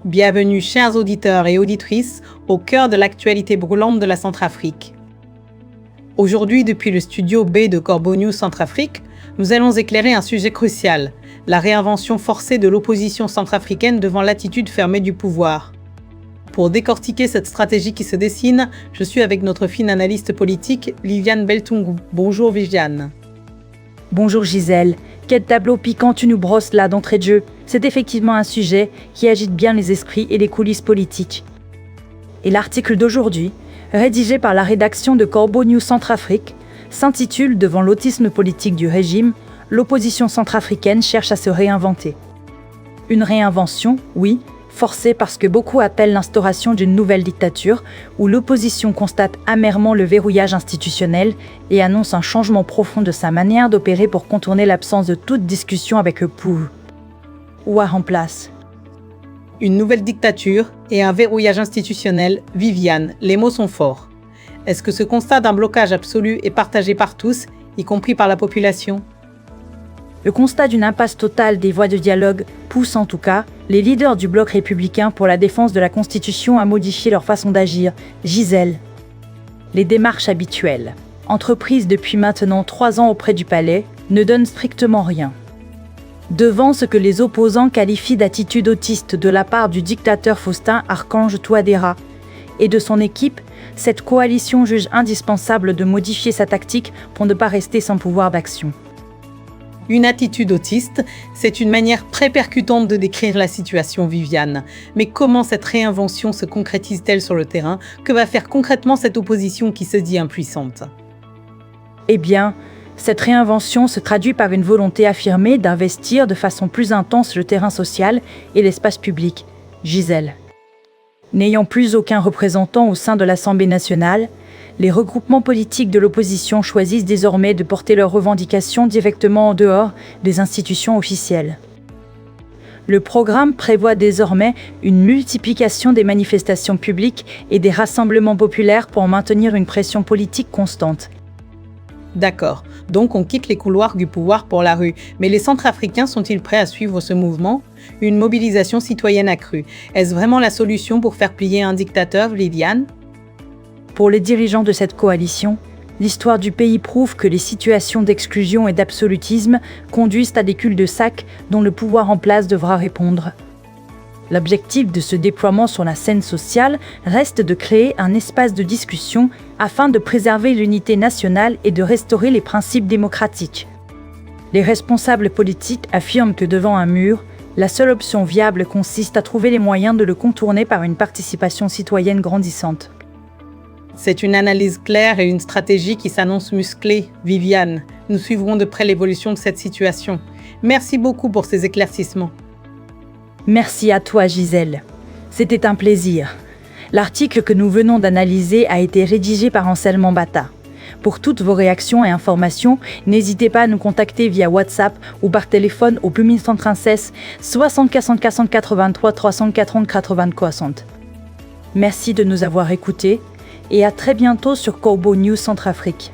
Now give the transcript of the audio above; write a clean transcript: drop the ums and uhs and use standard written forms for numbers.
Bienvenue chers auditeurs et auditrices au cœur de l'actualité brûlante de la Centrafrique. Aujourd'hui, depuis le studio B de Corbeau News Centrafrique, nous allons éclairer un sujet crucial, la réinvention forcée de l'opposition centrafricaine devant l'attitude fermée du pouvoir. Pour décortiquer cette stratégie qui se dessine, je suis avec notre fine analyste politique, Viviane Beltungu. Bonjour Viviane. Bonjour Gisèle, quel tableau piquant tu nous brosses là d'entrée de jeu. C'est effectivement un sujet qui agite bien les esprits et les coulisses politiques. Et l'article d'aujourd'hui, rédigé par la rédaction de Corbeau News Centrafrique, s'intitule « Devant l'autisme politique du régime, l'opposition centrafricaine cherche à se réinventer ». Une réinvention, oui, forcée parce que beaucoup appellent l'instauration d'une nouvelle dictature où l'opposition constate amèrement le verrouillage institutionnel et annonce un changement profond de sa manière d'opérer pour contourner l'absence de toute discussion avec le pouvoir en place. Une nouvelle dictature et un verrouillage institutionnel, Viviane, les mots sont forts. Est-ce que ce constat d'un blocage absolu est partagé par tous, y compris par la population ? Le constat d'une impasse totale des voies de dialogue pousse en tout cas les leaders du bloc républicain pour la défense de la Constitution à modifier leur façon d'agir. Gisèle. Les démarches habituelles, entreprises depuis maintenant 3 ans auprès du palais, ne donnent strictement rien. Devant ce que les opposants qualifient d'attitude autiste de la part du dictateur Faustin Archange Touadéra et de son équipe, cette coalition juge indispensable de modifier sa tactique pour ne pas rester sans pouvoir d'action. Une attitude autiste, c'est une manière très percutante de décrire la situation, Viviane. Mais comment cette réinvention se concrétise-t-elle sur le terrain ? Que va faire concrètement cette opposition qui se dit impuissante ? Eh bien, cette réinvention se traduit par une volonté affirmée d'investir de façon plus intense le terrain social et l'espace public. Gisèle. N'ayant plus aucun représentant au sein de l'Assemblée nationale, les regroupements politiques de l'opposition choisissent désormais de porter leurs revendications directement en dehors des institutions officielles. Le programme prévoit désormais une multiplication des manifestations publiques et des rassemblements populaires pour maintenir une pression politique constante. D'accord, donc on quitte les couloirs du pouvoir pour la rue. Mais les Centrafricains sont-ils prêts à suivre ce mouvement ? Une mobilisation citoyenne accrue. Est-ce vraiment la solution pour faire plier un dictateur, Viviane ? Pour les dirigeants de cette coalition, l'histoire du pays prouve que les situations d'exclusion et d'absolutisme conduisent à des culs-de-sac dont le pouvoir en place devra répondre. L'objectif de ce déploiement sur la scène sociale reste de créer un espace de discussion afin de préserver l'unité nationale et de restaurer les principes démocratiques. Les responsables politiques affirment que devant un mur, la seule option viable consiste à trouver les moyens de le contourner par une participation citoyenne grandissante. C'est une analyse claire et une stratégie qui s'annonce musclée, Viviane. Nous suivrons de près l'évolution de cette situation. Merci beaucoup pour ces éclaircissements. Merci à toi, Gisèle. C'était un plaisir. L'article que nous venons d'analyser a été rédigé par Anselme Mbata. Pour toutes vos réactions et informations, n'hésitez pas à nous contacter via WhatsApp ou par téléphone au +1 136 64 83 340 80 60. Merci de nous avoir écoutés et à très bientôt sur Corbeau News Centrafrique.